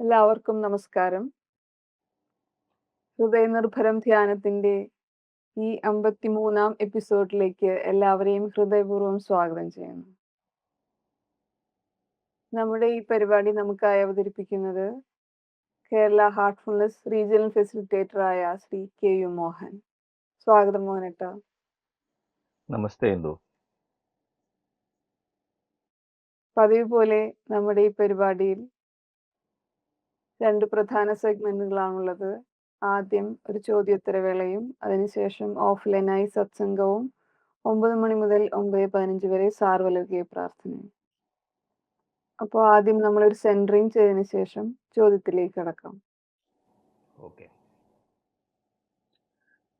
എല്ലാവർക്കും നമസ്കാരം. ഹൃദയനിർഭരം ധ്യാനത്തിന്റെ ഈ 53-ാം എപ്പിസോഡിലേക്ക് എല്ലാവരെയും ഹൃദയപൂർവ്വം സ്വാഗതം ചെയ്യുന്നു. നമ്മുടെ ഈ പരിപാടി നമുക്കായി അവതരിപ്പിക്കുന്നത് കേരള ഹാർട്ട്ഫുൾനെസ് റീജിയണൽ ഫെസിലിറ്റേറ്ററായ ശ്രീ കെ.യു. മോഹൻ. സ്വാഗതം മോഹനേട്ടാ. നമസ്തേ ഇന്ദു. പതിവ് പോലെ നമ്മുടെ ഈ പരിപാടിയിൽ 2 പ്രധാന സെഗ്മെന്റുകളാണുള്ളത്. ആദ്യം ഒരു ചോദ്യോത്തരവേളയും അതിനുശേഷം ഓഫ്ലൈനായി സത്സംഗവും 9 മണി മുതൽ 9:15 വരെ സാർവലൗകിക പ്രാർത്ഥനയും. അപ്പോൾ ആദ്യം നമ്മളൊരു സെൻറ്ററിങ് ചെയ്തതിന് ശേഷം ചോദ്യത്തിലേക്ക് കടക്കാം. ഓക്കെ.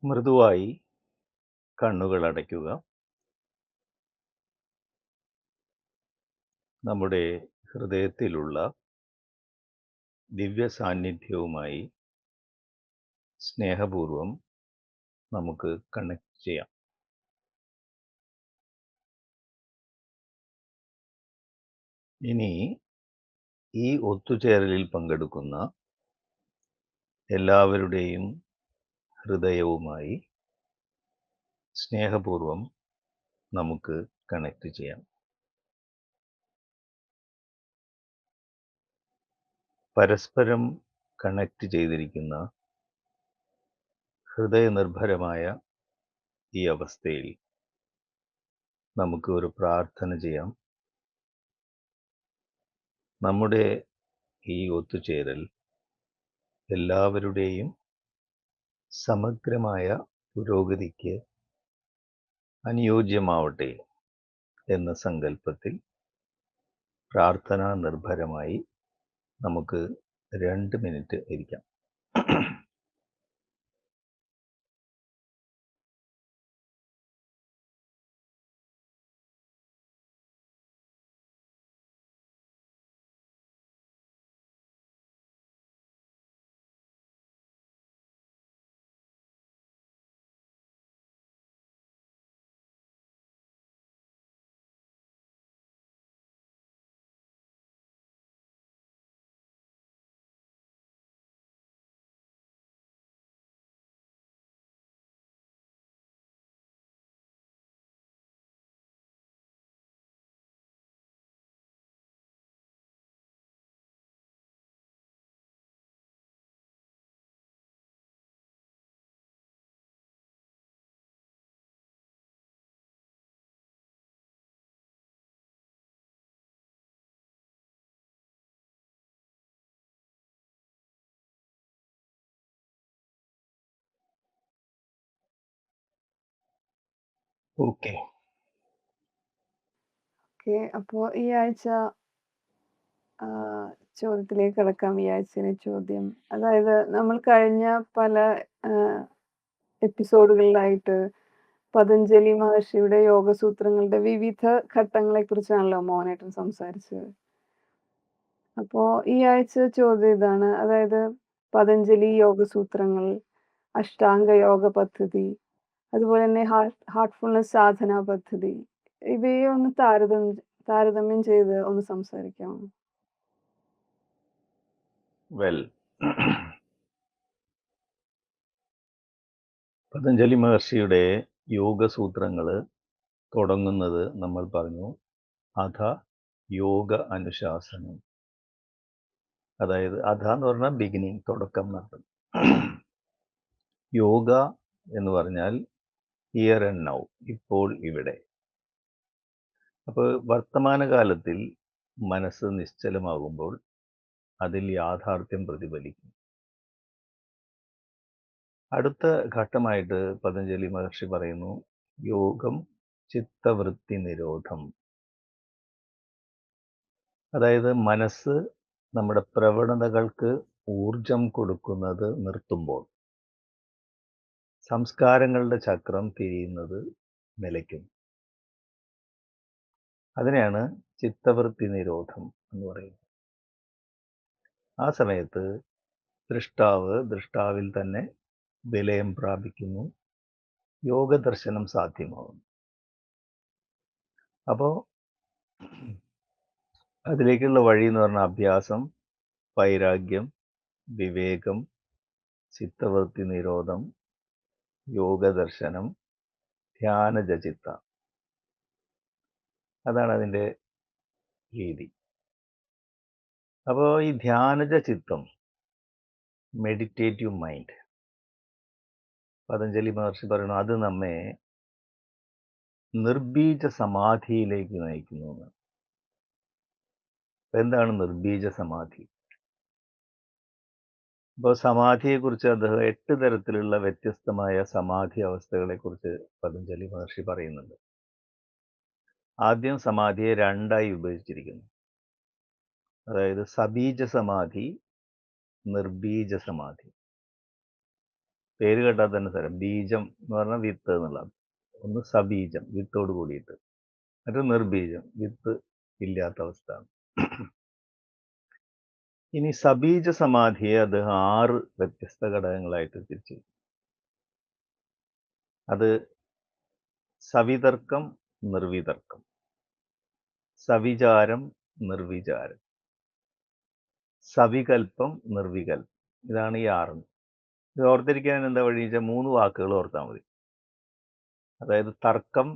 മൃദുവായി കണ്ണുകൾ അടയ്ക്കുക. നമ്മുടെ ഹൃദയത്തിലുള്ള ദിവ്യ സാന്നിധ്യവുമായി സ്നേഹപൂർവം നമുക്ക് കണക്ട് ചെയ്യാം. ഇനി ഈ ഒത്തുചേരലിൽ പങ്കെടുക്കുന്ന എല്ലാവരുടെയും ഹൃദയവുമായി സ്നേഹപൂർവം നമുക്ക് കണക്ട് ചെയ്യാം. പരസ്പരം കണക്ട് ചെയ്തിരിക്കുന്ന ഹൃദയനിർഭരമായ ഈ അവസ്ഥയിൽ നമുക്ക് ഒരു പ്രാർത്ഥന ചെയ്യാം. നമ്മുടെ ഈ ഒത്തുചേരൽ എല്ലാവരുടെയും സമഗ്രമായ പുരോഗതിക്ക് അനുയോജ്യമാവട്ടെ എന്ന സങ്കല്പത്തിൽ പ്രാർത്ഥനാ നിർഭരമായി നമുക്ക് 2 മിനിറ്റ് ഇരിക്കാം. ഓക്കെ. അപ്പോൾ ഈ ആഴ്ച ചോദ്യത്തിലേക്ക് കടക്കാം. ഈ ആഴ്ചയിലെ ചോദ്യം, അതായത് നമ്മൾ കഴിഞ്ഞ പല എപ്പിസോഡുകളിലായിട്ട് പതഞ്ജലി മഹർഷിയുടെ യോഗസൂത്രങ്ങളുടെ വിവിധ ഘട്ടങ്ങളെക്കുറിച്ചാണല്ലോ മോഹനേട്ടൻ സംസാരിച്ചത്. അപ്പോൾ ഈ ആഴ്ച ചോദ്യം ഇതാണ്, അതായത് പതഞ്ജലി യോഗസൂത്രങ്ങൾ, അഷ്ടാംഗ യോഗ പദ്ധതി, അതുപോലെ തന്നെ ഹാർട്ട്ഫുൾനെസ് സാധന പദ്ധതി, ഇവയെ ഒന്ന് താരതമ്യം ചെയ്ത് ഒന്ന് സംസാരിക്കാമോ? വെൽ, പതഞ്ജലി മഹർഷിയുടെ യോഗസൂത്രങ്ങൾ തുടങ്ങുന്നത് നമ്മൾ പറഞ്ഞു അധ യോഗ അനുശാസനം. അതായത് അധ എന്ന് പറഞ്ഞാൽ ബിഗിനിങ്, തുടക്കം എന്നർത്ഥം. യോഗ എന്ന് പറഞ്ഞാൽ ഹിയർ ആൻഡ് നൗ, ഇപ്പോൾ ഇവിടെ. അപ്പോൾ വർത്തമാനകാലത്തിൽ മനസ്സ് നിശ്ചലമാകുമ്പോൾ അതിൽ യാഥാർത്ഥ്യം പ്രതിഫലിക്കും. അടുത്ത ഘട്ടമായിട്ട് പതഞ്ജലി മഹർഷി പറയുന്നു യോഗം ചിത്തവൃത്തി നിരോധം. അതായത് മനസ്സ് നമ്മുടെ പ്രവണതകൾക്ക് ഊർജം കൊടുക്കുന്നത് നിർത്തുമ്പോൾ സംസ്കാരങ്ങളുടെ ചക്രം തിരിയുന്നത് നിലയ്ക്കും. അതിനെയാണ് ചിത്തവൃത്തി നിരോധം എന്ന് പറയുന്നത്. ആ സമയത്ത് ദൃഷ്ടാവിൽ തന്നെ വിലയം പ്രാപിക്കുന്നു, യോഗദർശനം സാധ്യമാകുന്നു. അപ്പോൾ അതിലേക്കുള്ള വഴി എന്ന് പറഞ്ഞ അഭ്യാസം, വൈരാഗ്യം, വിവേകം, ചിത്തവൃത്തി നിരോധം, യോഗദർശനം, ധ്യാനജചിത്ത. അതാണ് അതിൻ്റെ രീതി. അപ്പോൾ ഈ ധ്യാനജ ചിത്തം, മെഡിറ്റേറ്റീവ് മൈൻഡ്, പതഞ്ജലി മഹർഷി പറയുന്നു, അത് നമ്മെ നിർബീജ സമാധിയിലേക്ക് നയിക്കുന്നു എന്ന്. എന്താണ് നിർബീജ സമാധി? അപ്പോൾ സമാധിയെക്കുറിച്ച് അദ്ദേഹം 8 തരത്തിലുള്ള വ്യത്യസ്തമായ സമാധി അവസ്ഥകളെക്കുറിച്ച് പതഞ്ജലി മഹർഷി പറയുന്നുണ്ട്. ആദ്യം സമാധിയെ 2ആയി വിഭജിച്ചിരിക്കുന്നു. അതായത് സബീജ സമാധി, നിർബീജ സമാധി. പേര് കേട്ടാൽ തന്നെ തരാം. ബീജം എന്ന് പറഞ്ഞാൽ വിത്ത് എന്നുള്ളത്. ഒന്ന് സബീജം, വിത്തോട് കൂടിയിട്ട്. മറ്റൊരു നിർബീജം, വിത്ത് ഇല്ലാത്ത അവസ്ഥ. ഇനി സബീജ സമാധിയെ അദ്ദേഹം 6 വ്യത്യസ്ത ഘടകങ്ങളായിട്ട് തിരിച്ചു. അത് സവിതർക്കം, നിർവിതർക്കം, സവിചാരം, നിർവിചാരം, സവികൽപ്പം, നിർവികൽപ്പം. ഇതാണ് ഈ 6. ഇത് ഓർത്തിരിക്കാൻ എന്താ വഴി വെച്ചാൽ 3 വാക്കുകൾ ഓർത്താൽ മതി. അതായത് തർക്കം,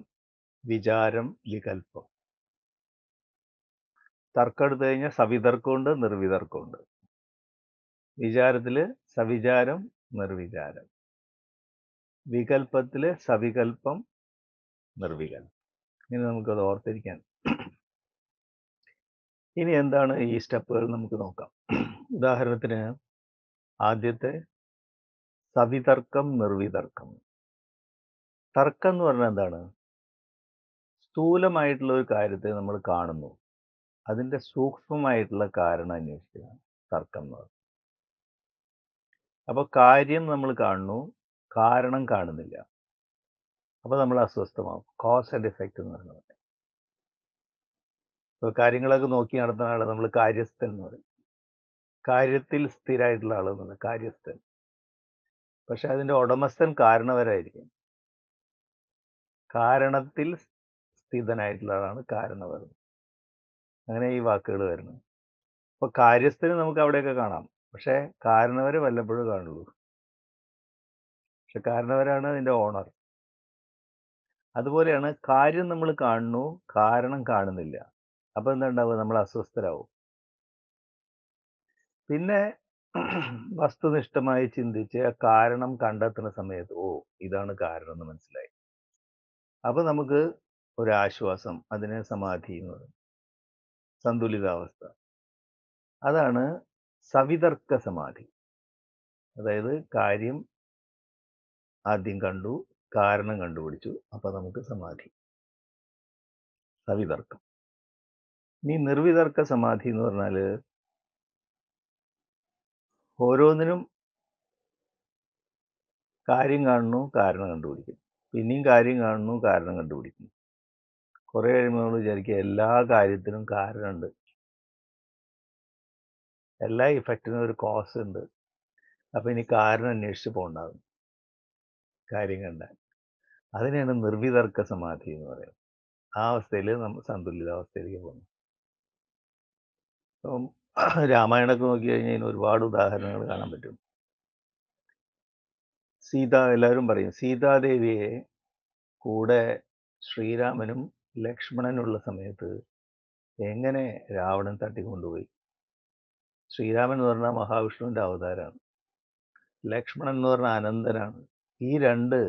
വിചാരം, വികൽപ്പം. തർക്കം എടുത്തു കഴിഞ്ഞാൽ സവിതർക്കമുണ്ട്, നിർവിതർക്കമുണ്ട്. വിചാരത്തില് സവിചാരം, നിർവിചാരം. വികൽപ്പത്തില് സവികൽപ്പം, നിർവികൽപ്പം. ഇനി നമുക്കത് ഓർത്തിരിക്കാൻ. ഇനി എന്താണ് ഈ സ്റ്റെപ്പുകൾ നമുക്ക് നോക്കാം. ഉദാഹരണത്തിന് ആദ്യത്തെ സവിതർക്കം, നിർവിതർക്കം. തർക്കം എന്ന് പറഞ്ഞാൽ എന്താണ്? സ്ഥൂലമായിട്ടുള്ള ഒരു കാര്യത്തെ നമ്മൾ കാണുന്നു, അതിൻ്റെ സൂക്ഷ്മമായിട്ടുള്ള കാരണം അന്വേഷിക്കുക, തർക്കം എന്ന് പറയുന്നത്. അപ്പോൾ കാര്യം നമ്മൾ കാണുന്നു, കാരണം കാണുന്നില്ല. അപ്പോൾ നമ്മൾ അസ്വസ്ഥമാകും. കോസ് ആൻഡ് എഫക്റ്റ് എന്ന് പറയുന്നത്. ഇപ്പോൾ കാര്യങ്ങളൊക്കെ നോക്കി നടത്തുന്ന ആളെ നമ്മൾ കാര്യസ്ഥൻ എന്ന് പറയും. കാര്യത്തിൽ സ്ഥിരമായിട്ടുള്ള ആളെന്നുള്ള കാര്യസ്ഥൻ. പക്ഷെ അതിൻ്റെ ഉടമസ്ഥൻ കാരണവരായിരിക്കും. കാരണത്തിൽ സ്ഥിതനായിട്ടുള്ള ആളാണ് കാരണവർ. അങ്ങനെ ഈ വാക്കുകൾ വരുന്നത്. അപ്പോൾ കാര്യസ്ഥന് നമുക്ക് അവിടെയൊക്കെ കാണാം, പക്ഷേ കാരണവരെ വല്ലപ്പോഴും കാണുള്ളൂ. പക്ഷെ കാരണവരാണ് അതിൻ്റെ ഓണർ. അതുപോലെയാണ് കാര്യം നമ്മൾ കാണുന്നു, കാരണം കാണുന്നില്ല. അപ്പോൾ എന്താ ഉണ്ടാവുക? നമ്മൾ അസ്വസ്ഥരാകും. പിന്നെ വസ്തുനിഷ്ഠമായി ചിന്തിച്ച് ആ കാരണം കണ്ടെത്തുന്ന സമയത്ത് ഇതാണ് കാരണം എന്ന് മനസ്സിലായി. അപ്പോൾ നമുക്ക് ഒരാശ്വാസം, അതിനെ സമാധി എന്ന് പറയും, സന്തുലിതാവസ്ഥ. അതാണ് സവിതർക്ക സമാധി. അതായത് കാര്യം ആദ്യം കണ്ടു, കാരണം കണ്ടുപിടിച്ചു, അപ്പോൾ നമുക്ക് സമാധി, സവിതർക്കം. ഇനി നിർവിതർക്ക സമാധി എന്ന് പറഞ്ഞാൽ ഓരോന്നിനും കാര്യം കാണുന്നു, കാരണം കണ്ടുപിടിക്കുന്നു, പിന്നെയും കാര്യം കാണുന്നു, കാരണം കണ്ടുപിടിക്കുന്നു. കുറേ കഴിയുമ്പോൾ നമ്മൾ വിചാരിക്കുക എല്ലാ കാര്യത്തിനും കാരണമുണ്ട്, എല്ലാ ഇഫക്റ്റിനും ഒരു കോസ് ഉണ്ട്. അപ്പോൾ ഇനി കാരണം അന്വേഷിച്ച് പോകണ്ടാകും കാര്യം കണ്ടാൽ. അതിനെയാണ് നിർവിതർക്ക സമാധി എന്ന് പറയുന്നത്. ആ അവസ്ഥയിൽ നമ്മൾ സന്തുലിതാവസ്ഥയിലേക്ക് പോകുന്നു. അപ്പം രാമായണമൊക്കെ നോക്കി കഴിഞ്ഞാൽ ഇതിന് ഒരുപാട് ഉദാഹരണങ്ങൾ കാണാൻ പറ്റും. എല്ലാവരും പറയും സീതാദേവിയെ കൂടെ ശ്രീരാമനും ലക്ഷ്മണനുള്ള സമയത്ത് എങ്ങനെ രാവണൻ തട്ടിക്കൊണ്ടുപോയി. ശ്രീരാമൻ എന്ന് പറഞ്ഞാൽ മഹാവിഷ്ണുവിൻ്റെ അവതാരമാണ്, ലക്ഷ്മണൻ എന്ന് പറഞ്ഞാൽ അനന്തനാണ്. ഈ 2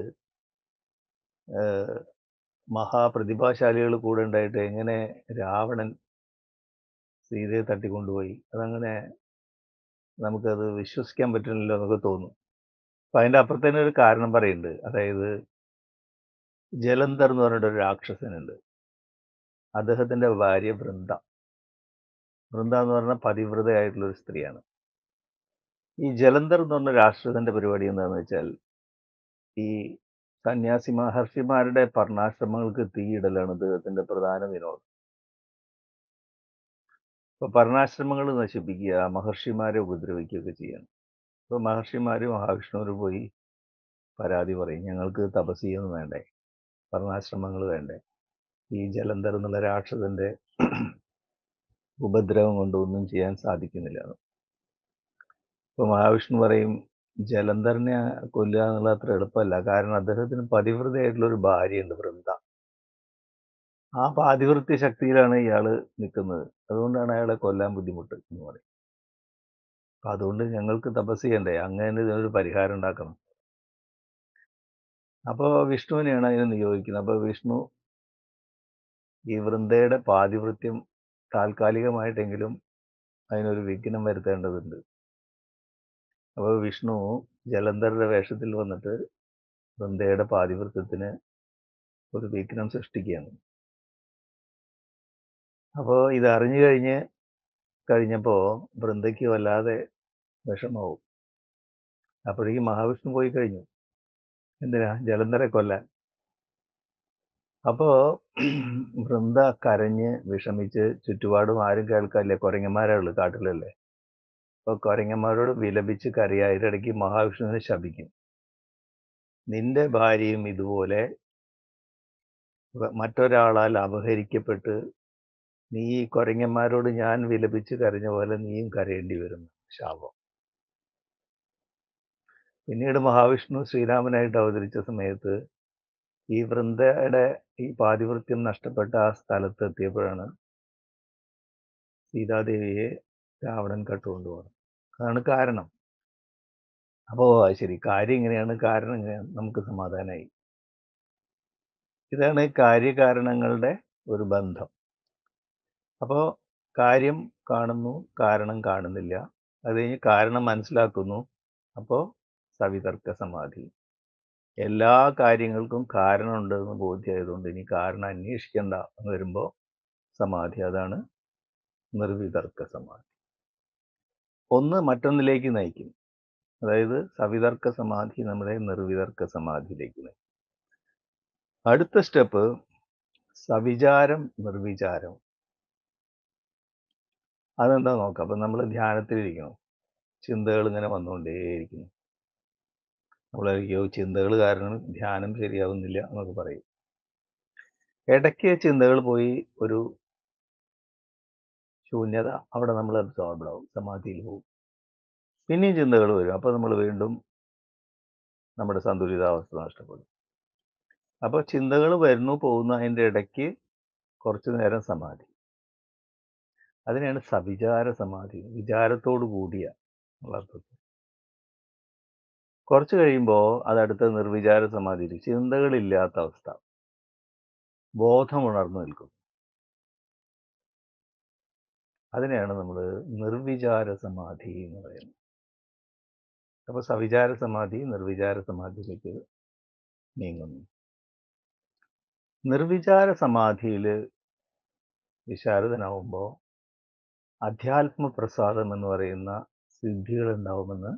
മഹാപ്രതിഭാശാലികൾ കൂടെ ഉണ്ടായിട്ട് എങ്ങനെ രാവണൻ സീതയെ തട്ടിക്കൊണ്ടുപോയി, അതങ്ങനെ നമുക്കത് വിശ്വസിക്കാൻ പറ്റുന്നില്ല എന്നൊക്കെ തോന്നും. അപ്പം അതിൻ്റെ അപ്പുറത്ത് തന്നെ ഒരു കാരണം പറയുന്നുണ്ട്. അതായത് ജലന്ധർ എന്ന് പറഞ്ഞിട്ടൊരു രാക്ഷസനുണ്ട്. അദ്ദേഹത്തിൻ്റെ ഭാര്യ വൃന്ദ എന്ന് പറഞ്ഞാൽ പതിവ്രതയായിട്ടുള്ളൊരു സ്ത്രീയാണ്. ഈ ജലന്ധർ എന്ന് പറഞ്ഞ രാക്ഷസന്റെ പരിപാടി എന്താണെന്ന് വെച്ചാൽ ഈ സന്യാസി മഹർഷിമാരുടെ പർണാശ്രമങ്ങൾക്ക് തീയിടലാണ് അദ്ദേഹത്തിന്റെ പ്രധാന വിനോദം. അപ്പോൾ പർണാശ്രമങ്ങൾ നശിപ്പിക്കുക, മഹർഷിമാരെ ഉപദ്രവിക്കുകയൊക്കെ ചെയ്യണം. അപ്പോൾ മഹർഷിമാർ മഹാവിഷ്ണുവിന് പോയി പരാതി പറയും, ഞങ്ങൾക്ക് തപസ് ചെയ്യുന്നു വേണ്ടേ, പർണാശ്രമങ്ങൾ വേണ്ടേ, ഈ ജലന്ധർ എന്നുള്ള രാക്ഷസന്റെ ഉപദ്രവം കൊണ്ടൊന്നും ചെയ്യാൻ സാധിക്കുന്നില്ല. ഇപ്പൊ മഹാവിഷ്ണു പറയും ജലന്ധറിനെ കൊല്ലുക എന്നുള്ളത് അത്ര എളുപ്പമല്ല. കാരണം അദ്ദേഹത്തിന് പതിവ്രതയായിട്ടുള്ള ഒരു ഭാര്യയുണ്ട്, വൃന്ദ. ആ പാതിവൃത്യ ശക്തിയിലാണ് ഇയാള് നിൽക്കുന്നത്. അതുകൊണ്ടാണ് അയാളെ കൊല്ലാൻ ബുദ്ധിമുട്ട് എന്ന് പറയും. അപ്പൊ അതുകൊണ്ട് ഞങ്ങൾക്ക് തപസ് ചെയ്യണ്ടേ, അങ്ങനെ ഇതിനൊരു പരിഹാരം ഉണ്ടാക്കണം. അപ്പോൾ വിഷ്ണുവിനെയാണ് അതിന് നിയോഗിക്കുന്നത്. അപ്പോൾ വിഷ്ണു ഈ വൃന്ദയുടെ പാതിവൃത്യം താൽക്കാലികമായിട്ടെങ്കിലും അതിനൊരു വിഘ്നം വരുത്തേണ്ടതുണ്ട്. അപ്പോൾ വിഷ്ണു ജലന്ധറുടെ വേഷത്തിൽ വന്നിട്ട് വൃന്ദയുടെ പാതിവൃത്യത്തിന് ഒരു വിഘ്നം സൃഷ്ടിക്കുകയാണ്. അപ്പോൾ ഇത് അറിഞ്ഞു കഴിഞ്ഞപ്പോൾ വൃന്ദയ്ക്ക് വല്ലാതെ വിഷമാവും. അപ്പോഴേക്കും മഹാവിഷ്ണു പോയി കഴിഞ്ഞു. എന്തിനാ? ജലന്ധറെ കൊല്ലാൻ. അപ്പോൾ വൃന്ദ കരഞ്ഞ് വിഷമിച്ച്, ചുറ്റുപാടും ആരും കേൾക്കാനില്ല, കുരങ്ങന്മാരേ ഉള്ളൂ കാട്ടിലല്ലേ. അപ്പോൾ കുരങ്ങന്മാരോട് വിലപിച്ച് കരയുക. ഇതിനിടയ്ക്ക് മഹാവിഷ്ണുവിനെ ശപിക്കും. നിന്റെ ഭാര്യയും ഇതുപോലെ മറ്റൊരാളാൽ അപഹരിക്കപ്പെട്ട് നീ ഈ കുരങ്ങന്മാരോട് ഞാൻ വിലപിച്ച് കരഞ്ഞ പോലെ നീയും കരയേണ്ടി വരും. ശാപം. പിന്നീട് മഹാവിഷ്ണു ശ്രീരാമനായിട്ട് അവതരിച്ച സമയത്ത് ഈ വൃന്ദയുടെ ഈ പാതിവൃത്യം നഷ്ടപ്പെട്ട ആ സ്ഥലത്ത് എത്തിയപ്പോഴാണ് സീതാദേവിയെ രാവണൻ കട്ടുകൊണ്ടുപോകുന്നത്. അതാണ് കാരണം. അപ്പോൾ ശരി, കാര്യം ഇങ്ങനെയാണ്, കാരണം ഇങ്ങനെയാണ്, നമുക്ക് സമാധാനമായി. ഇതാണ് കാര്യകാരണങ്ങളുടെ ഒരു ബന്ധം. അപ്പോൾ കാര്യം കാണുന്നു, കാരണം കാണുന്നില്ല. അത് കഴിഞ്ഞ് കാരണം മനസ്സിലാക്കുന്നു. അപ്പോൾ സവിതർക്ക സമാധി. എല്ലാ കാര്യങ്ങൾക്കും കാരണമുണ്ടെന്ന് ബോധ്യമായതുകൊണ്ട് ഇനി കാരണം അന്വേഷിക്കണ്ട എന്ന് വരുമ്പോൾ സമാധി. അതാണ് നിർവിതർക്ക സമാധി. ഒന്ന് മറ്റൊന്നിലേക്ക് നയിക്കും. അതായത് സവിതർക്ക സമാധി നമ്മളെ നിർവിതർക്ക സമാധിയിലേക്ക് നയിക്കും. അടുത്ത സ്റ്റെപ്പ് സവിചാരം നിർവിചാരം. അതെന്താ നോക്കാം. അപ്പം നമ്മൾ ധ്യാനത്തിലിരിക്കണം. ചിന്തകൾ ഇങ്ങനെ വന്നുകൊണ്ടേയിരിക്കുന്നു. നമ്മളറിയോ ചിന്തകൾ കാരണം ധ്യാനം ശരിയാവുന്നില്ല എന്നൊക്കെ പറയും. ഇടയ്ക്ക് ചിന്തകൾ പോയി ഒരു ശൂന്യത, അവിടെ നമ്മൾ അബ്സോർബ്ഡ് ആവും, സമാധിയിൽ പോകും. പിന്നെയും ചിന്തകൾ വരും. അപ്പോൾ നമ്മൾ വീണ്ടും നമ്മുടെ സന്തുലിതാവസ്ഥ നഷ്ടപ്പെടും. അപ്പോൾ ചിന്തകൾ വരുന്നു പോകുന്നു, അതിൻ്റെ ഇടയ്ക്ക് കുറച്ചു നേരം സമാധി. അതിനെയാണ് സവിചാര സമാധി, വിചാരത്തോടു കൂടിയ അർത്ഥത്തിൽ. കുറച്ച് കഴിയുമ്പോൾ അതടുത്ത നിർവിചാര സമാധിയിൽ ചിന്തകളില്ലാത്ത അവസ്ഥ, ബോധം ഉണർന്നു നിൽക്കും. അതിനെയാണ് നമ്മൾ നിർവിചാര സമാധി എന്ന് പറയുന്നത്. അപ്പോൾ സവിചാര സമാധി നിർവിചാര സമാധിയിലേക്ക് നീങ്ങുന്നു. നിർവിചാര സമാധിയിൽ വിശാരദനാവുമ്പോൾ അധ്യാത്മ പ്രസാദം എന്ന് പറയുന്ന സിദ്ധികൾ ഉണ്ടാവുമെന്ന്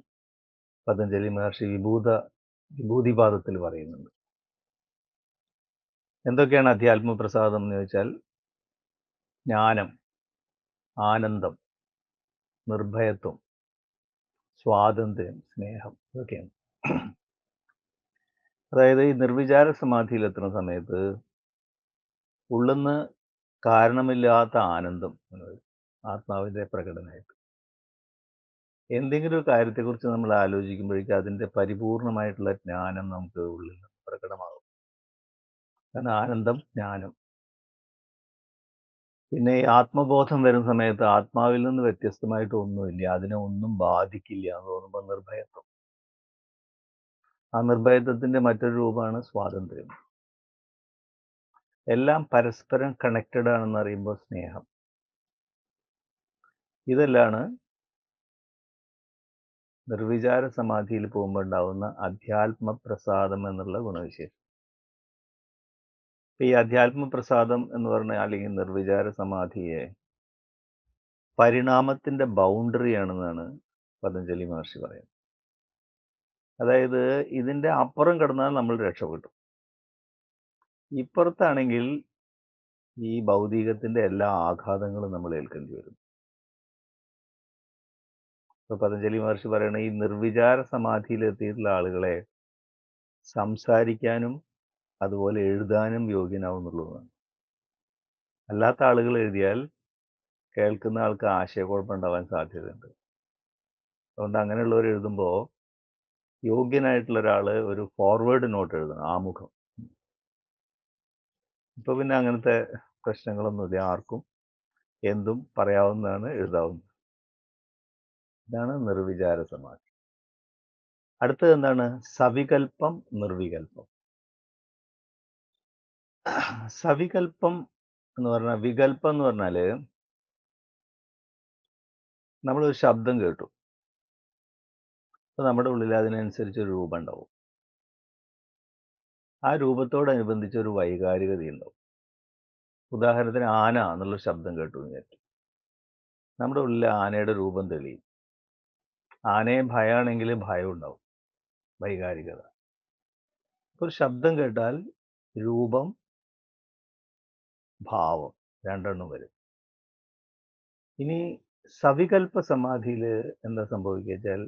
പതഞ്ജലി മഹർഷി വിഭൂതിപാദത്തിൽ പറയുന്നുണ്ട്. എന്തൊക്കെയാണ് അധ്യാത്മ പ്രസാദം എന്ന് ചോദിച്ചാൽ ജ്ഞാനം, ആനന്ദം, നിർഭയത്വം, സ്വാതന്ത്ര്യം, സ്നേഹം, ഇതൊക്കെയാണ്. അതായത് ഈ നിർവിചാര സമാധിയിലെത്തുന്ന സമയത്ത് ഉള്ളുന്ന് കാരണമില്ലാത്ത ആനന്ദം ആത്മാവിൻ്റെ പ്രകടനമായിട്ട്. എന്തെങ്കിലും ഒരു കാര്യത്തെക്കുറിച്ച് നമ്മൾ ആലോചിക്കുമ്പോഴേക്കും അതിൻ്റെ പരിപൂർണമായിട്ടുള്ള ജ്ഞാനം നമുക്ക് ഉള്ളിൽ പ്രകടമാകും. കാരണം ആനന്ദം, ജ്ഞാനം. പിന്നെ ഈ ആത്മബോധം വരുന്ന സമയത്ത് ആത്മാവിൽ നിന്ന് വ്യത്യസ്തമായിട്ട് ഒന്നുമില്ല, അതിനെ ഒന്നും ബാധിക്കില്ല എന്ന് തോന്നുമ്പോൾ നിർഭയത്വം. ആ നിർഭയത്വത്തിൻ്റെ മറ്റൊരു രൂപമാണ് സ്വാതന്ത്ര്യം. എല്ലാം പരസ്പരം കണക്റ്റഡ് ആണെന്ന് അറിയുമ്പോൾ സ്നേഹം. ഇതെല്ലാണ് നിർവിചാര സമാധിയിൽ പോകുമ്പോൾ ഉണ്ടാവുന്ന അധ്യാത്മ പ്രസാദം എന്നുള്ള ഗുണവിശേഷം. ഈ അധ്യാത്മ പ്രസാദം എന്ന് പറഞ്ഞാൽ അല്ലെങ്കിൽ നിർവിചാര സമാധിയെ പരിണാമത്തിൻ്റെ ബൗണ്ടറിയാണെന്നാണ് പതഞ്ജലി മഹർഷി പറയുന്നത്. അതായത് ഇതിൻ്റെ അപ്പുറം കടന്നാൽ നമ്മൾ രക്ഷപ്പെട്ടു. ഇപ്പുറത്താണെങ്കിൽ ഈ ഭൗതികത്തിൻ്റെ എല്ലാ ആഘാതങ്ങളും നമ്മൾ ഏൽക്കേണ്ടി വരും. ഇപ്പോൾ പതഞ്ജലി മഹർഷി പറയുന്ന ഈ നിർവിചാര സമാധിയിലെത്തിയിട്ടുള്ള ആളുകളെ സംസാരിക്കാനും അതുപോലെ എഴുതാനും യോഗ്യനാവുന്നുള്ളതാണ്. അല്ലാത്ത ആളുകൾ എഴുതിയാൽ കേൾക്കുന്ന ആൾക്ക് ആശയക്കുഴപ്പം ഉണ്ടാവാൻ സാധ്യതയുണ്ട്. അതുകൊണ്ട് അങ്ങനെയുള്ളവർ എഴുതുമ്പോൾ യോഗ്യനായിട്ടുള്ള ഒരാൾ ഒരു ഫോർവേഡ് നോട്ട് എഴുതണം, ആമുഖം. ഇപ്പോൾ പിന്നെ അങ്ങനത്തെ പ്രശ്നങ്ങളൊന്നുമില്ല, ആർക്കും എന്തും പറയാവുന്നതാണ്, എഴുതാവുന്നത്. ഇതാണ് നിർവിചാര സമാധി. അടുത്തത് എന്താണ്? സവികൽപ്പം, നിർവികൽപ്പം. സവികൽപ്പം എന്ന് പറഞ്ഞാൽ, വികൽപ്പം എന്ന് പറഞ്ഞാൽ നമ്മളൊരു ശബ്ദം കേട്ടു, അപ്പോൾ നമ്മുടെ ഉള്ളിൽ അതിനനുസരിച്ച് ഒരു രൂപം ഉണ്ടാവും. ആ രൂപത്തോടനുബന്ധിച്ച് ഒരു വൈകാരികത ഉണ്ടാവും. ഉദാഹരണത്തിന് ആന എന്നുള്ളൊരു ശബ്ദം കേട്ടു എന്ന് വിചാരിച്ചു, നമ്മുടെ ഉള്ളിൽ ആനയുടെ രൂപം തെളിയും. ആനയെ ഭയമാണെങ്കിൽ ഭയം ഉണ്ടാവും, വൈകാരികത. ഒരു ശബ്ദം കേട്ടാൽ രൂപം, ഭാവം രണ്ടെണ്ണം വരും. ഇനി സവികൽപ്പ സമാധിയിൽ എന്താ സംഭവിക്കുക വെച്ചാൽ,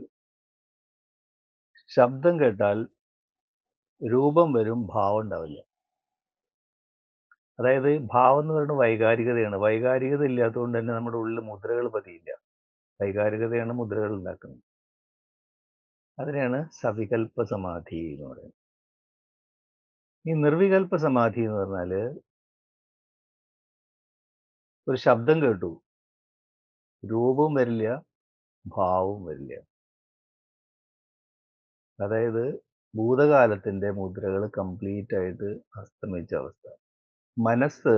ശബ്ദം കേട്ടാൽ രൂപം വരും, ഭാവം ഉണ്ടാവില്ല. അതായത് ഭാവം എന്ന് പറയുന്നത് വൈകാരികതയാണ്. വൈകാരികത ഇല്ലാത്തതുകൊണ്ട് തന്നെ നമ്മുടെ ഉള്ളിൽ മുദ്രകൾ പതിയില്ല. വൈകാരികതയാണ് മുദ്രകൾ ഉണ്ടാക്കുന്നത്. അതിനെയാണ് സവികൽപ്പ സമാധി എന്ന് പറയുന്നത്. ഈ നിർവികൽപ്പ സമാധി എന്ന് പറഞ്ഞാൽ, ഒരു ശബ്ദം കേട്ടു, രൂപവും വരില്ല, ഭാവവും വരില്ല. അതായത് ഭൂതകാലത്തിന്റെ മുദ്രകൾ കംപ്ലീറ്റ് ആയിട്ട് അസ്തമിച്ച അവസ്ഥ. മനസ്സ്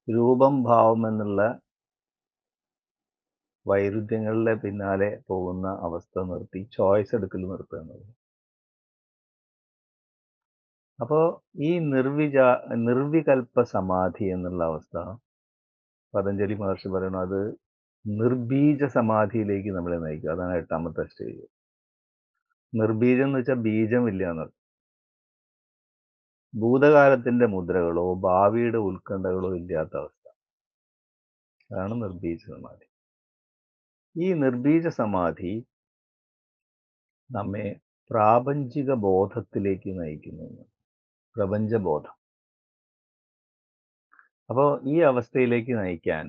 രൂപം, ഭാവം എന്നുള്ള വൈരുദ്ധ്യങ്ങളുടെ പിന്നാലെ പോകുന്ന അവസ്ഥ നിർത്തി ചോയ്സ് എടുക്കൽ നിർത്തുക എന്നുള്ളത്. അപ്പോൾ ഈ നിർവികൽപ്പ സമാധി എന്നുള്ള അവസ്ഥ പതഞ്ജലി മഹർഷി പറയുന്നു, അത് നിർബീജ സമാധിയിലേക്ക് നമ്മളെ നയിക്കുക. അതാണ് 8ാമത്തെ സ്റ്റേജ്. നിർബീജം എന്ന് വെച്ചാൽ ബീജമില്ല എന്നർത്ഥം. ഭൂതകാലത്തിന്റെ മുദ്രകളോ ഭാവിയുടെ ഉത്കണ്ഠകളോ ഇല്ലാത്ത അവസ്ഥ, അതാണ് നിർബീജ സമാധി. ഈ നിർബീജ സമാധി നമ്മെ പ്രാപഞ്ചിക ബോധത്തിലേക്ക് നയിക്കുന്നു, പ്രപഞ്ചബോധം. അപ്പോൾ ഈ അവസ്ഥയിലേക്ക് നയിക്കാൻ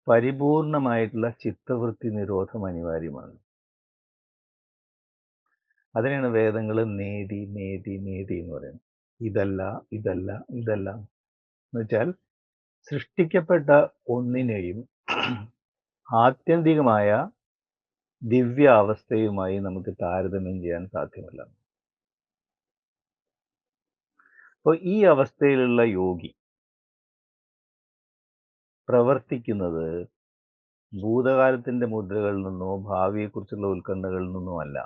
പരിപൂർണമായിട്ടുള്ള ചിത്തവൃത്തി നിരോധം അനിവാര്യമാണ്. അതിനെയാണ് വേദങ്ങൾ നേടി നേടി നേടി എന്ന് പറയുന്നത്. ഇതല്ല, ഇതല്ല, ഇതല്ല എന്ന് വെച്ചാൽ, സൃഷ്ടിക്കപ്പെട്ട ഒന്നിനെയും ആത്യന്തികമായ ദിവ്യ അവസ്ഥയുമായി നമുക്ക് താരതമ്യം ചെയ്യാൻ സാധ്യമല്ല. അപ്പോൾ ഈ അവസ്ഥയിലുള്ള യോഗി പ്രവർത്തിക്കുന്നത് ഭൂതകാലത്തിന്റെ മുദ്രകളിൽ നിന്നോ ഭാവിയെക്കുറിച്ചുള്ള ഉത്കണ്ഠകളിൽ നിന്നോ അല്ല,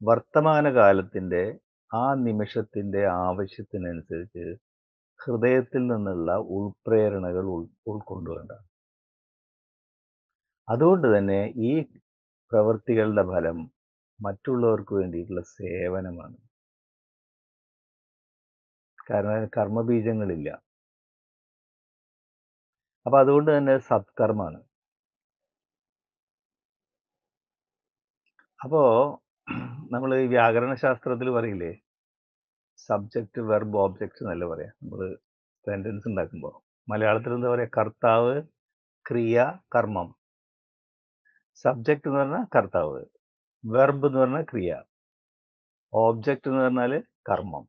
വർത്തമാനകാലത്തിന്റെ ആ നിമിഷത്തിന്റെ ആവശ്യത്തിനനുസരിച്ച് ഹൃദയത്തിൽ നിന്നുള്ള ഉൾപ്രേരണകൾ ഉൾക്കൊണ്ടുകൊണ്ടാണ്. അതുകൊണ്ട് തന്നെ ഈ പ്രവൃത്തികളുടെ ഫലം മറ്റുള്ളവർക്ക് വേണ്ടിയിട്ടുള്ള സേവനമാണ്. കാരണം കർമ്മബീജങ്ങളില്ല. അപ്പൊ അതുകൊണ്ട് തന്നെ സത്കർമ്മമാണ്. അപ്പോ നമ്മൾ ഈ വ്യാകരണ ശാസ്ത്രത്തിൽ പറയില്ലേ, സബ്ജക്റ്റ്, വെർബ്, ഓബ്ജക്റ്റ് എന്നല്ല പറയാ നമ്മൾ സെന്റൻസ് ഉണ്ടാക്കുമ്പോൾ. മലയാളത്തിൽ എന്താ പറയാ? കർത്താവ്, ക്രിയ, കർമ്മം. സബ്ജക്റ്റ് എന്ന് പറഞ്ഞാൽ കർത്താവ്, വെർബ് എന്ന് പറഞ്ഞാൽ ക്രിയ, ഓബ്ജക്റ്റ് എന്ന് പറഞ്ഞാൽ കർമ്മം.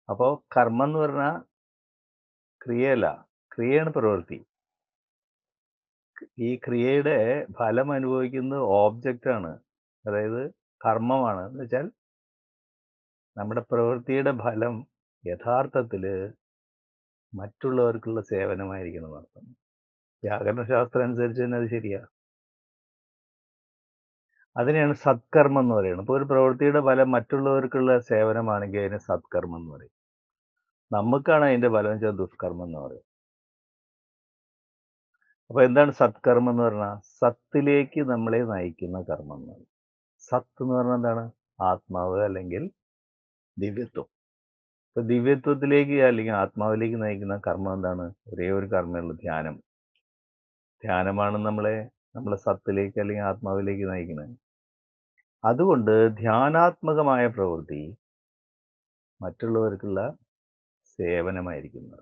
അപ്പോൾ കർമ്മം എന്ന് പറഞ്ഞാൽ ക്രിയയല്ല, ക്രിയയാണ് പ്രവൃത്തി. ഈ ക്രിയയുടെ ഫലം അനുഭവിക്കുന്നത് ഓബ്ജക്റ്റാണ്, അതായത് കർമ്മമാണ്. എന്ന് വെച്ചാൽ നമ്മുടെ പ്രവൃത്തിയുടെ ഫലം യഥാർത്ഥത്തിൽ മറ്റുള്ളവർക്കുള്ള സേവനമായിരിക്കണം എന്നർത്ഥം. വ്യാകരണശാസ്ത്രം അനുസരിച്ച് തന്നെ അത് ശരിയാ. അതിനെയാണ് സത്കർമ്മം എന്ന് പറയുന്നത്. ഇപ്പോൾ ഒരു പ്രവൃത്തിയുടെ ഫലം മറ്റുള്ളവർക്കുള്ള സേവനമാണെങ്കിൽ അതിന് സത്കർമ്മം എന്ന് പറയും. നമുക്കാണ് അതിന്റെ ഫലം വെച്ചാൽ ദുഷ്കർമ്മം എന്ന് പറയും. അപ്പൊ എന്താണ് സത്കർമ്മം എന്ന് പറഞ്ഞാൽ? സത്തിലേക്ക് നമ്മളെ നയിക്കുന്ന കർമ്മം എന്ന് പറയും. സത്ത് എന്ന് പറഞ്ഞാൽ എന്താണ്? ആത്മാവ് അല്ലെങ്കിൽ ദിവ്യത്വം. ഇപ്പൊ ദിവ്യത്വത്തിലേക്ക് അല്ലെങ്കിൽ ആത്മാവിലേക്ക് നയിക്കുന്ന കർമ്മം എന്താണ്? ഒരേ ഒരു കർമ്മമുള്ളൂ, ധ്യാനം. ധ്യാനമാണ് നമ്മളെ സത്തിലേക്ക് അല്ലെങ്കിൽ ആത്മാവിലേക്ക് നയിക്കുന്നത്. അതുകൊണ്ട് ധ്യാനാത്മകമായ പ്രവൃത്തി മറ്റുള്ളവർക്കുള്ള സേവനമായിരിക്കുന്നത്.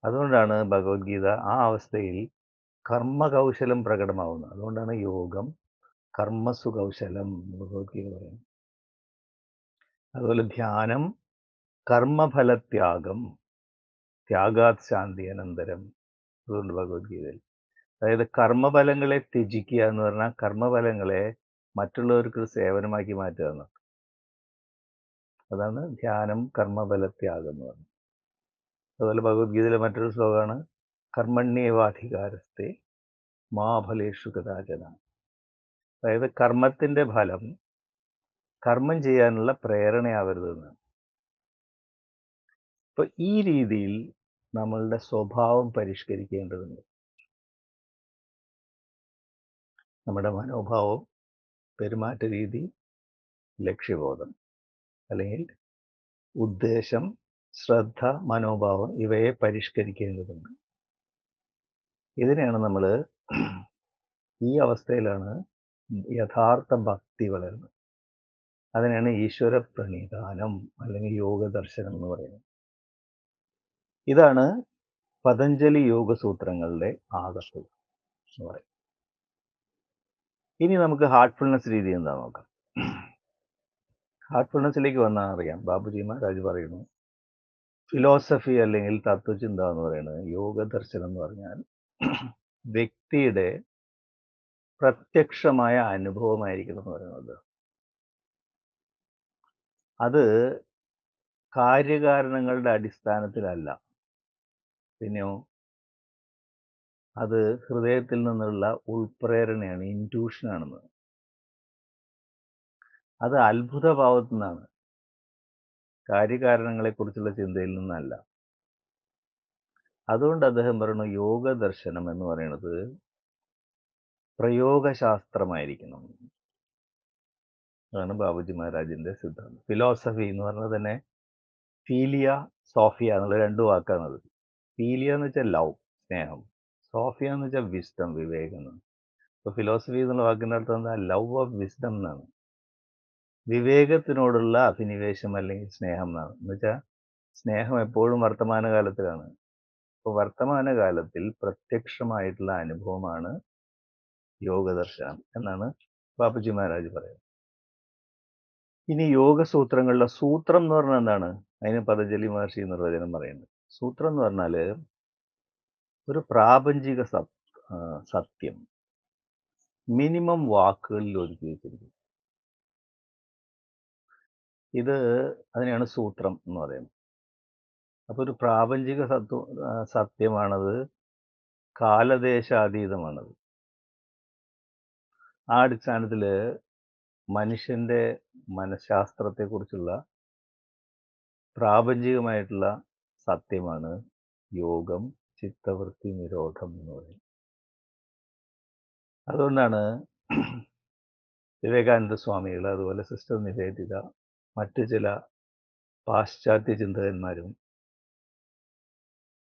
അതുകൊണ്ടാണ് ഭഗവത്ഗീത ആ അവസ്ഥയിൽ കർമ്മകൗശലം പ്രകടമാവുന്നത്. അതുകൊണ്ടാണ് യോഗം കർമ്മസു കൗശലം എന്ന് ഭഗവത്ഗീത പറയുന്നത്. അതുപോലെ ധ്യാനം കർമ്മഫലത്യാഗം ത്യാഗാത് ശാന്തി അനന്തരം അതുകൊണ്ട് ഭഗവത്ഗീതയിൽ. അതായത് കർമ്മഫലങ്ങളെ ത്യജിക്കുക എന്ന് പറഞ്ഞാൽ കർമ്മഫലങ്ങളെ മറ്റുള്ളവർക്ക് ഒരു സേവനമാക്കി മാറ്റുക എന്ന്. അതാണ് ധ്യാനം കർമ്മഫലത്യാഗം എന്ന് പറയുന്നത്. അതുപോലെ ഭഗവത്ഗീതയിലെ മറ്റൊരു ശ്ലോകമാണ് കർമ്മണ്യേവാധികാരസ്തേ മാ ഫലേഷു കദാചന. അതായത് കർമ്മത്തിന്റെ ഫലം കർമ്മം ചെയ്യാനുള്ള പ്രേരണയാവരുതെന്ന്. അപ്പൊ ഈ രീതിയിൽ നമ്മളുടെ സ്വഭാവം പരിഷ്കരിക്കേണ്ടതുണ്ട്. നമ്മുടെ മനോഭാവം, പെരുമാറ്റ രീതി, ലക്ഷ്യബോധം അല്ലെങ്കിൽ ഉദ്ദേശം, ശ്രദ്ധ, മനോഭാവം ഇവയെ പരിഷ്കരിക്കേണ്ടതുണ്ട്. ഇതിനെയാണ് നമ്മൾ ഈ അവസ്ഥയിലാണ് യഥാർത്ഥ ഭക്തി വളരുന്നത്. അതിനാണ് ഈശ്വര പ്രണീതാനം അല്ലെങ്കിൽ യോഗ ദർശനം എന്ന് പറയുന്നത്. ഇതാണ് പതഞ്ജലി യോഗസൂത്രങ്ങളുടെ ആകത്തുക എന്ന് പറയും. ഇനി നമുക്ക് ഹാർട്ട്ഫുൾനെസ് രീതി എന്താ നോക്കാം. ഹാർട്ട്ഫുൾനെസ്സിലേക്ക് വന്നാൽ അറിയാം, ബാബുജി മഹാരാജ് പറയുന്നു ഫിലോസഫി അല്ലെങ്കിൽ തത്വചിന്ത എന്ന് പറയുന്നത് യോഗ ദർശനം എന്ന് പറഞ്ഞാൽ വ്യക്തിയുടെ പ്രത്യക്ഷമായ അനുഭവമായിരിക്കണം എന്ന് പറയുന്നത്. അത് കാര്യകാരണങ്ങളുടെ അടിസ്ഥാനത്തിലല്ല, പിന്നെയോ അത് ഹൃദയത്തിൽ നിന്നുള്ള ഉൾപ്രേരണയാണ്, ഇൻറ്റ്യൂഷനാണെന്ന്. അത് അത്ഭുതഭാവത്തു നിന്നാണ്, കാര്യകാരണങ്ങളെക്കുറിച്ചുള്ള ചിന്തയിൽ നിന്നല്ല. അതുകൊണ്ട് അദ്ദേഹം പറയുന്നു യോഗ ദർശനം എന്ന് പറയുന്നത് പ്രയോഗശാസ്ത്രമായിരിക്കണം. അതാണ് ബാബുജി മഹാരാജിന്റെ സിദ്ധാന്തം. ഫിലോസഫി എന്ന് പറഞ്ഞാൽ തന്നെ ഫീലിയ, സോഫിയ എന്നുള്ള രണ്ട് വാക്കാണത്. ഫീലിയ എന്ന് വെച്ചാൽ ലവ്, സ്നേഹം. സോഫിയ എന്ന് വെച്ചാൽ വിസ്ഡം, വിവേകം എന്നാണ്. അപ്പോൾ ഫിലോസഫി എന്നുള്ള വാക്കിൻ്റെ അർത്ഥം എന്താ? ലവ് ഓഫ് വിസ്ഡം എന്നാണ്. വിവേകത്തിനോടുള്ള അഭിനിവേശം അല്ലെങ്കിൽ സ്നേഹം എന്നാണ്. എന്ന് വെച്ചാൽ സ്നേഹം എപ്പോഴും വർത്തമാനകാലത്തിലാണ്. അപ്പോൾ വർത്തമാനകാലത്തിൽ പ്രത്യക്ഷമായിട്ടുള്ള അനുഭവമാണ് യോഗദർശനം എന്നാണ് ബാബുജി മഹാരാജ് പറയുന്നത്. ഇനി യോഗസൂത്രങ്ങളുടെ സൂത്രം എന്ന് പറഞ്ഞാൽ എന്താണ്? അതിന് പതഞ്ജലി മഹർഷി നിർവചനം പറയുന്നുണ്ട്. സൂത്രം എന്ന് പറഞ്ഞാൽ ഒരു പ്രാപഞ്ചിക സത്യം മിനിമം വാക്കുകളിൽ ഒതുക്കി വെച്ചിരിക്കും. ഇത് അതിനെയാണ് സൂത്രം എന്ന് പറയുന്നത്. അപ്പോൾ ഒരു പ്രാപഞ്ചിക സത്യമാണത്, കാലദേശാതീതമാണത്. ആ അടിസ്ഥാനത്തിൽ മനുഷ്യൻ്റെ മനഃശാസ്ത്രത്തെക്കുറിച്ചുള്ള പ്രാപഞ്ചികമായിട്ടുള്ള സത്യമാണ് യോഗം, ചിത്തവൃത്തി നിരോധം എന്ന് പറയുന്നത്. അതുകൊണ്ടാണ് വിവേകാനന്ദ സ്വാമികൾ, അതുപോലെ സിസ്റ്റർ നിവേദിത, മറ്റു ചില പാശ്ചാത്യ ചിന്തകന്മാരും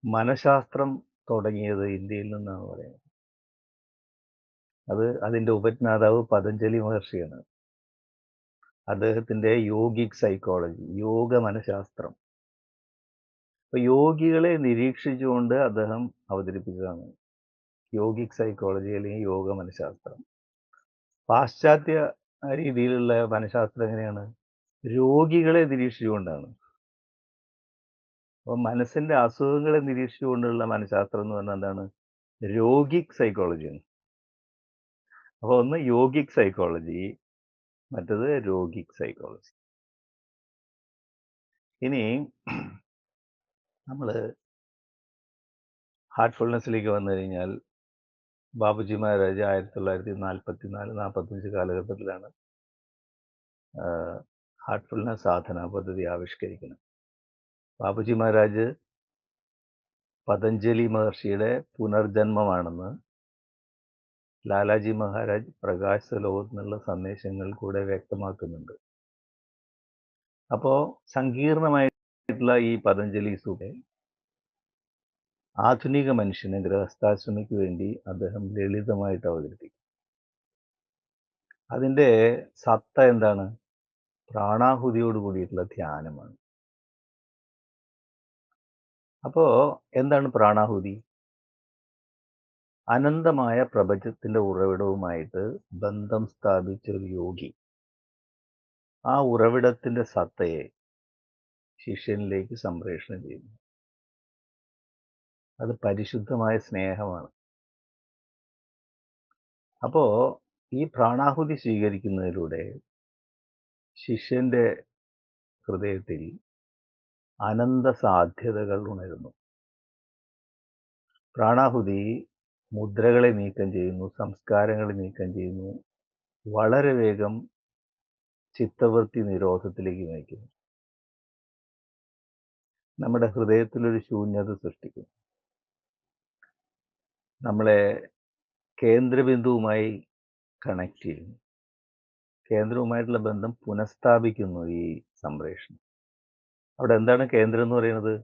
മനഃശാസ്ത്രം തുടങ്ങിയത് ഇന്ത്യയിൽ നിന്നാണ് പറയുന്നത്. അതിൻ്റെ ഉപജ്ഞാതാവ് പതഞ്ജലി മഹർഷിയാണ്. അദ്ദേഹത്തിൻ്റെ യോഗിക് സൈക്കോളജി, യോഗ മനഃശാസ്ത്രം, അപ്പോൾ യോഗികളെ നിരീക്ഷിച്ചുകൊണ്ട് അദ്ദേഹം അവതരിപ്പിച്ചതാണ് യോഗിക് സൈക്കോളജി അല്ലെങ്കിൽ യോഗ മനഃശാസ്ത്രം. പാശ്ചാത്യ രീതിയിലുള്ള മനഃശാസ്ത്രം എങ്ങനെയാണ്? രോഗികളെ നിരീക്ഷിച്ചുകൊണ്ടാണ്. അപ്പോൾ മനസ്സിൻ്റെ അസുഖങ്ങളെ നിരീക്ഷിച്ചുകൊണ്ടുള്ള മനഃശാസ്ത്രം എന്ന് പറഞ്ഞാൽ എന്താണ്? രോഗിക് സൈക്കോളജിയാണ്. അപ്പോൾ ഒന്ന് യോഗിക് സൈക്കോളജി, മറ്റത് രോഗിക് സൈക്കോളജി. ഇനി നമ്മൾ ഹാർട്ട്ഫുൾനെസ്സിലേക്ക് വന്നു കഴിഞ്ഞാൽ ബാബുജി മഹാരാജ് 1944-45 കാലഘട്ടത്തിലാണ് ഹാർട്ട്ഫുൾനെസ് സാധന പദ്ധതി ആവിഷ്കരിക്കുന്നത്. ബാബുജി മഹാരാജ് പതഞ്ജലി മഹർഷിയുടെ പുനർജന്മമാണെന്ന് ലാലാജി മഹാരാജ് പ്രകാശ ലോകത്തു നിന്നുള്ള സന്ദേശങ്ങൾ കൂടെ വ്യക്തമാക്കുന്നുണ്ട്. അപ്പോൾ സങ്കീർണമായിട്ടുള്ള ഈ പതഞ്ജലി സൂക്തം ആധുനിക മനുഷ്യന്, ഗൃഹസ്ഥാശ്രമിക്ക് വേണ്ടി അദ്ദേഹം ലളിതമായിട്ട് അവതരിപ്പിക്കും. അതിൻ്റെ സത്ത എന്താണ്? പ്രാണാഹുതിയോട് കൂടിയിട്ടുള്ള ധ്യാനമാണ്. അപ്പോൾ എന്താണ് പ്രാണാഹുതി? അനന്തമായ പ്രപഞ്ചത്തിന്റെ ഉറവിടവുമായിട്ട് ബന്ധം സ്ഥാപിച്ച ഒരു യോഗി ആ ഉറവിടത്തിന്റെ സത്തയെ ശിഷ്യനിലേക്ക് സംപ്രേഷണം ചെയ്യുന്നു. അത് പരിശുദ്ധമായ സ്നേഹമാണ്. അപ്പോ ഈ പ്രാണാഹുതി സ്വീകരിക്കുന്നതിലൂടെ ശിഷ്യന്റെ ഹൃദയത്തിൽ അനന്ത സാധ്യതകൾ ഉണരുന്നു. പ്രാണാഹുതി മുദ്രകളെ നീക്കം ചെയ്യുന്നു, സംസ്കാരങ്ങളെ നീക്കം ചെയ്യുന്നു, വളരെ വേഗം ചിത്തവൃത്തി നിരോധത്തിലേക്ക് നയിക്കുന്നു. നമ്മുടെ ഹൃദയത്തിലൊരു ശൂന്യത സൃഷ്ടിക്കുന്നു. നമ്മളെ കേന്ദ്രബിന്ദുവുമായി കണക്ട് ചെയ്യുന്നു. കേന്ദ്രവുമായിട്ടുള്ള ബന്ധം പുനഃസ്ഥാപിക്കുന്നു ഈ സംപ്രേഷണം. അവിടെ എന്താണ് കേന്ദ്രം എന്ന് പറയുന്നത്?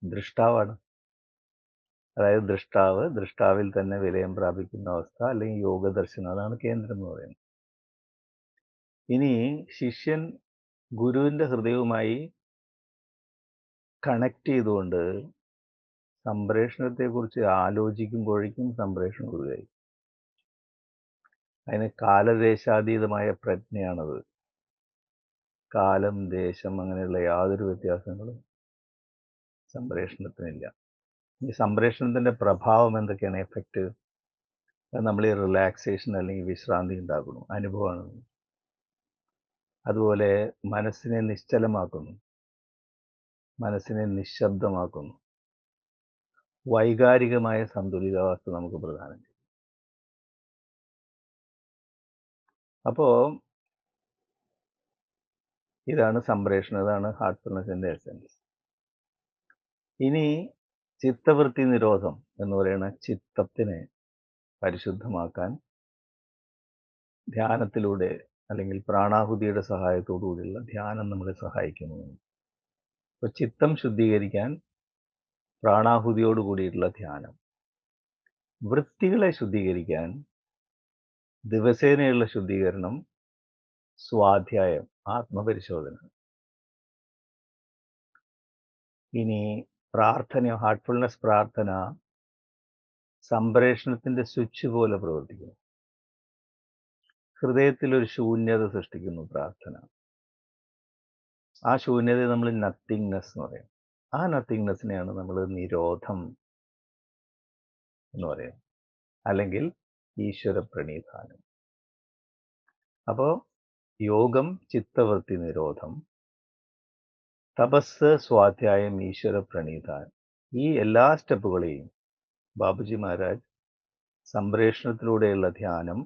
ദൃഷ്ടാവാണ്. അതായത് ദൃഷ്ടാവിൽ തന്നെ വിലയം പ്രാപിക്കുന്ന അവസ്ഥ, അല്ലെങ്കിൽ യോഗദർശനം, അതാണ് കേന്ദ്രം എന്ന് പറയുന്നത്. ഇനി ശിഷ്യൻ ഗുരുവിന്റെ ഹൃദയവുമായി കണക്ട് ചെയ്തുകൊണ്ട് സംപ്രേഷണത്തെക്കുറിച്ച് ആലോചിക്കുമ്പോഴേക്കും സംപ്രേഷണം ഗുരുവായി. അതിന് കാലദേശാതീതമായ പ്രജ്ഞയാണത്. കാലം, ദേശം അങ്ങനെയുള്ള യാതൊരു വ്യത്യാസങ്ങളും സംപ്രേഷണത്തിനില്ല. ഈ സംപ്രേഷണത്തിന്റെ പ്രഭാവം എന്തൊക്കെയാണ്? എഫക്റ്റ് നമ്മൾ ഈ റിലാക്സേഷൻ അല്ലെങ്കിൽ വിശ്രാന്തി ഉണ്ടാക്കുന്നു, അനുഭവമാണ്. അതുപോലെ മനസ്സിനെ നിശ്ചലമാക്കുന്നു, മനസ്സിനെ നിശബ്ദമാക്കുന്നു, വൈകാരികമായ സന്തുലിതാവസ്ഥ നമുക്ക് പ്രദാനം ചെയ്യും. അപ്പോ ഇതാണ് സംപ്രേഷണം, ഇതാണ് ഹാർട്ട്ഫുൾനെസിന്റെ എസെൻസ്. ഇനി ചിത്തവൃത്തി നിരോധം എന്ന് പറയുന്ന ചിത്തത്തിനെ പരിശുദ്ധമാക്കാൻ ധ്യാനത്തിലൂടെ അല്ലെങ്കിൽ പ്രാണാഹുതിയുടെ സഹായത്തോടു കൂടിയുള്ള ധ്യാനം നമ്മളെ സഹായിക്കുന്നു. അപ്പോൾ ചിത്തം ശുദ്ധീകരിക്കാൻ പ്രാണാഹുതിയോട് കൂടിയിട്ടുള്ള ധ്യാനം, വൃത്തികളെ ശുദ്ധീകരിക്കാൻ ദിവസേനയുള്ള ശുദ്ധീകരണം, സ്വാധ്യായം, ആത്മപരിശോധന. ഇനി പ്രാർത്ഥന, ഹാർട്ട്ഫുൾനെസ് പ്രാർത്ഥന സംപ്രേഷണത്തിന്റെ സ്വിച്ച് പോലെ പ്രവർത്തിക്കുന്നു. ഹൃദയത്തിൽ ഒരു ശൂന്യത സൃഷ്ടിക്കുന്നു പ്രാർത്ഥന. ആ ശൂന്യതയെ നമ്മൾ നത്തിങ്നെസ് എന്ന് പറയും. ആ നത്തിങ്നെസ്സിനെയാണ് നമ്മൾ നിരോധം എന്ന് പറയുന്നത്, അല്ലെങ്കിൽ ഈശ്വര പ്രണീധാനം. അപ്പോൾ യോഗം, ചിത്തവൃത്തി നിരോധം, തപസ്, സ്വാധ്യായം, ഈശ്വര പ്രണീധാനം, ഈ എല്ലാ സ്റ്റെപ്പുകളെയും ബാബുജി മഹാരാജ് സംപ്രേഷണത്തിലൂടെയുള്ള ധ്യാനം,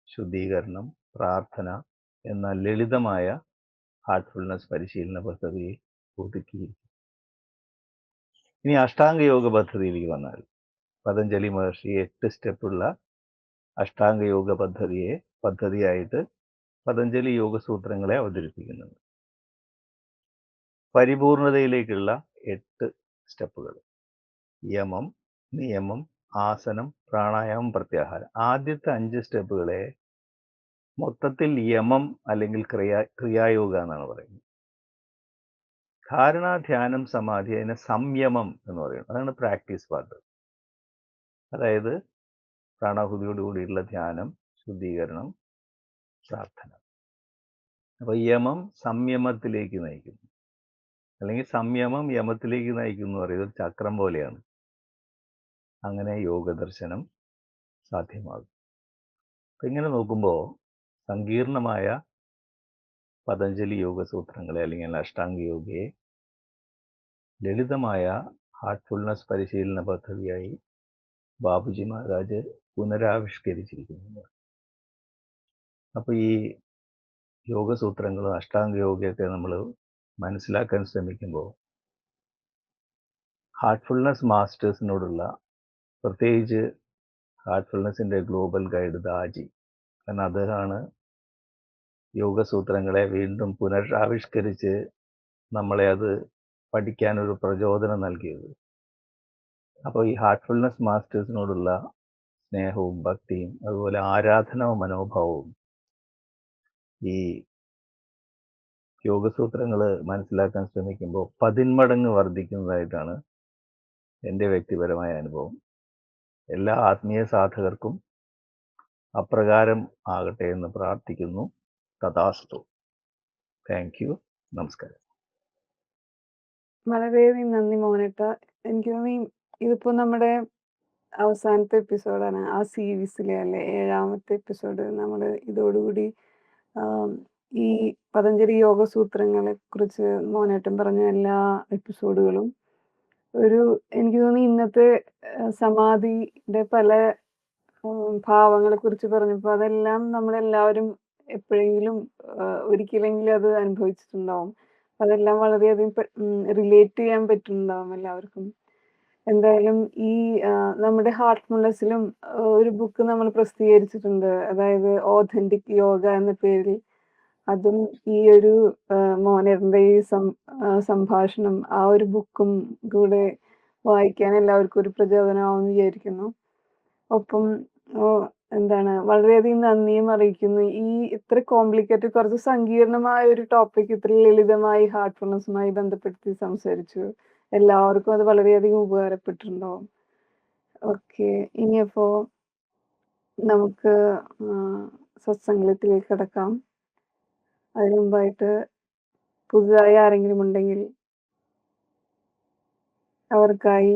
ശുദ്ധീകരണം, പ്രാർത്ഥന എന്ന ലളിതമായ ഹാർട്ട്ഫുൾനെസ് പരിശീലന പദ്ധതിയെ ഒതുക്കി. ഇനി അഷ്ടാംഗ യോഗ പദ്ധതിയിലേക്ക് വന്നാൽ, പതഞ്ജലി മഹർഷി 8 സ്റ്റെപ്പുള്ള അഷ്ടാംഗ യോഗ പദ്ധതിയായിട്ട് പതഞ്ജലി യോഗസൂത്രങ്ങളെ അവതരിപ്പിക്കുന്നുണ്ട്. പരിപൂർണതയിലേക്കുള്ള 8 സ്റ്റെപ്പുകൾ: യമം, നിയമം, ആസനം, പ്രാണായാമം, പ്രത്യാഹാരം. ആദ്യത്തെ 5 സ്റ്റെപ്പുകളെ മൊത്തത്തിൽ യമം അല്ലെങ്കിൽ ക്രിയായോഗ എന്നാണ് പറയുന്നത്. ധാരണ, ധ്യാനം, സമാധി, അതിനെ സംയമം എന്ന് പറയുന്നത്. അതാണ് പ്രാക്ടീസ് പാർട്ട്. അതായത് പ്രാണാഹുതിയോട് കൂടിയുള്ള ധ്യാനം, ശുദ്ധീകരണം, പ്രാർത്ഥന. അപ്പോൾ യമം സംയമത്തിലേക്ക് നയിക്കുന്നു, അല്ലെങ്കിൽ സംയമം യമത്തിലേക്ക് നയിക്കുന്നു എന്ന് പറയുന്നത് ചക്രം പോലെയാണ്. അങ്ങനെ യോഗദർശനം സാധ്യമാകും. അപ്പം ഇങ്ങനെ നോക്കുമ്പോൾ സങ്കീർണമായ പതഞ്ജലി യോഗസൂത്രങ്ങളെ അല്ലെങ്കിൽ അഷ്ടാംഗ യോഗയെ ലളിതമായ ഹാർട്ട്ഫുൾനെസ് പരിശീലന പദ്ധതിയായി ബാബുജി മഹാരാജ് പുനരാവിഷ്കരിച്ചിരിക്കുന്നു. അപ്പോൾ ഈ യോഗസൂത്രങ്ങളും അഷ്ടാംഗ യോഗയൊക്കെ നമ്മൾ മനസ്സിലാക്കാൻ ശ്രമിക്കുമ്പോൾ ഹാർട്ട്ഫുൾനെസ് മാസ്റ്റേഴ്സിനോടുള്ള, പ്രത്യേകിച്ച് ഹാർട്ട്ഫുൾനെസ്സിൻ്റെ ഗ്ലോബൽ ഗൈഡ് ദാജി, കാരണം അദ്ദേഹമാണ് യോഗസൂത്രങ്ങളെ വീണ്ടും പുനരാവിഷ്കരിച്ച് നമ്മളെ അത് പഠിക്കാനൊരു പ്രചോദനം നൽകിയത്. അപ്പോൾ ഈ ഹാർട്ട്ഫുൾനെസ് മാസ്റ്റേഴ്സിനോടുള്ള സ്നേഹവും ഭക്തിയും അതുപോലെ ആരാധനാ മനോഭാവവും ഈ യോഗസൂത്രങ്ങൾ മനസ്സിലാക്കാൻ ശ്രമിക്കുമ്പോൾ 10 മടങ്ങ് വർദ്ധിക്കുന്നതായിട്ടാണ് എൻ്റെ വ്യക്തിപരമായ അനുഭവം. എല്ലാ ആത്മീയ സാധകർക്കും അപ്രകാരം ആകട്ടെ എന്ന് പ്രാർത്ഥിക്കുന്നു. തഥാസ്തു. Thank you. നമസ്കാരം. വളരെയധികം നന്ദി മോനേട്ട. എനിക്ക് തോന്നി ഇതിപ്പോ നമ്മുടെ അവസാനത്തെ എപ്പിസോഡാണ് ആ സീരീസിലെ, അല്ലെ 7ാമത്തെ എപ്പിസോഡ്. നമ്മൾ ഇതോടുകൂടി ഈ പതഞ്ജലി യോഗസൂത്രങ്ങളെ കുറിച്ച് മോനേട്ടൻ പറഞ്ഞ എല്ലാ എപ്പിസോഡുകളും എനിക്ക് തോന്നി ഇന്നത്തെ സമാധിയുടെ പല ഭാവങ്ങളെ കുറിച്ച് പറഞ്ഞപ്പോൾ അതെല്ലാം നമ്മളെല്ലാവരും എപ്പോഴെങ്കിലും ഒരിക്കലെങ്കിലും അത് അനുഭവിച്ചിട്ടുണ്ടാവും. അതെല്ലാം വളരെയധികം റിലേറ്റ് ചെയ്യാൻ പറ്റുന്നുണ്ടാവും എല്ലാവർക്കും. എന്തായാലും ഈ നമ്മുടെ ഹാർട്ട്ഫുൾനെസ്സിലും ഒരു ബുക്ക് നമ്മൾ പ്രസിദ്ധീകരിച്ചിട്ടുണ്ട്, അതായത് ഓഥന്റിക് യോഗ എന്ന പേരിൽ. അതും ഈ ഒരു മോനേറിന്റെ ഈ സംഭാഷണം, ആ ഒരു ബുക്കും കൂടെ വായിക്കാൻ എല്ലാവർക്കും ഒരു പ്രചോദനമാവുമെന്ന് വിചാരിക്കുന്നു. ഒപ്പം വളരെയധികം നന്ദിയും അറിയിക്കുന്നു. ഈ ഇത്ര കോംപ്ലിക്കേറ്റഡ്, കുറച്ച് സങ്കീർണമായ ഒരു ടോപ്പിക് ഇത്ര ലളിതമായി ഹാർട്ട്ഫുൾനെസ്സുമായി ബന്ധപ്പെടുത്തി സംസാരിച്ചു. എല്ലാവർക്കും അത് വളരെയധികം ഉപകാരപ്പെട്ടിട്ടുണ്ടാവും. ഓക്കെ, ഇനിയപ്പോ നമുക്ക് സത്സംഗത്തിലേക്ക് കടക്കാം. അതിനു മുമ്പായിട്ട് പുതുതായി ആരെങ്കിലും ഉണ്ടെങ്കിൽ അവർക്കായി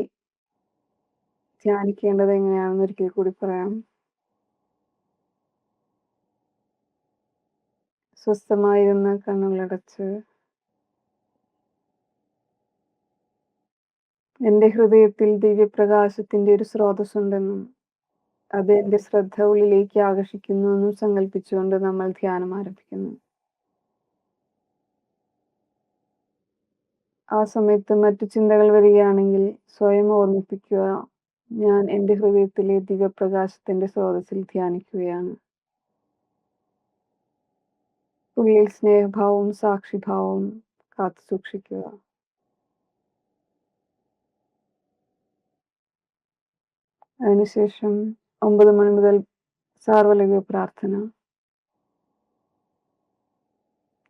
ധ്യാനിക്കേണ്ടത് എങ്ങനെയാണെന്ന് ഒരിക്കൽ കൂടി പറയാം. സ്വസ്ഥമായിരുന്ന് കണ്ണുകളടച്ച് എൻ്റെ ഹൃദയത്തിൽ ദിവ്യപ്രകാശത്തിന്റെ ഒരു സ്രോതസ്സുണ്ടെന്നും അത് എൻ്റെ ശ്രദ്ധ ഉള്ളിലേക്ക് ആകർഷിക്കുന്നുവെന്നും സങ്കല്പിച്ചുകൊണ്ട് നമ്മൾ ധ്യാനം ആരംഭിക്കുന്നു. ആ സമയത്ത് മറ്റു ചിന്തകൾ വരികയാണെങ്കിൽ സ്വയം ഓർമ്മിപ്പിക്കുക, ഞാൻ എൻ്റെ ഹൃദയത്തിലെ ദിവ്യപ്രകാശത്തിന്റെ സ്രോതസ്സിൽ ധ്യാനിക്കുകയാണ്. ഉള്ളിൽ സ്നേഹഭാവവും സാക്ഷിഭാവവും കാത്തു സൂക്ഷിക്കുക. അതിനുശേഷം 9 മണി മുതൽ സാർവലൗകിക പ്രാർത്ഥന.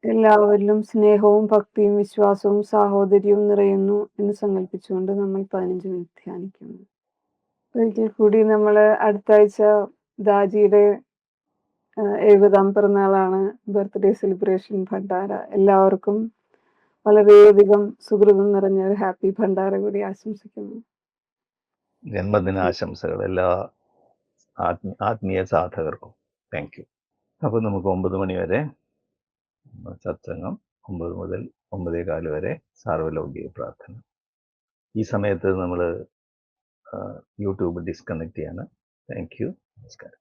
എല്ലാവരിലും സ്നേഹവും ഭക്തിയും വിശ്വാസവും സാഹോദര്യവും നിറയുന്നു എന്ന് സങ്കല്പിച്ചുകൊണ്ട് നമ്മൾ 15 മിനിറ്റ് ധ്യാനിക്കുന്നു. ഒരിക്കൽ കൂടി നമ്മൾ അടുത്ത ആഴ്ച ദാജിയുടെ 70ാം പിറന്നാളാണ്, ബർത്ത്ഡേ സെലിബ്രേഷൻ ഭണ്ഡാര. എല്ലാവർക്കും വളരെയധികം സുഹൃതം നിറഞ്ഞ ഒരു ഹാപ്പി ഭണ്ഡാര കൂടി ആശംസിക്കുന്നു. ജന്മദിനാശംസകൾ എല്ലാ ആത്മീയ സാധകർക്കും. Thank you. അപ്പോൾ നമുക്ക് 9 മണി വരെ സത്സംഗം, 9 മുതൽ 9:15 വരെ സാർവലൗകിക പ്രാർത്ഥന. ഈ സമയത്ത് നമ്മൾ യൂട്യൂബ് ഡിസ്കണക്ട് ചെയ്യാണ്. Thank you. നമസ്കാരം.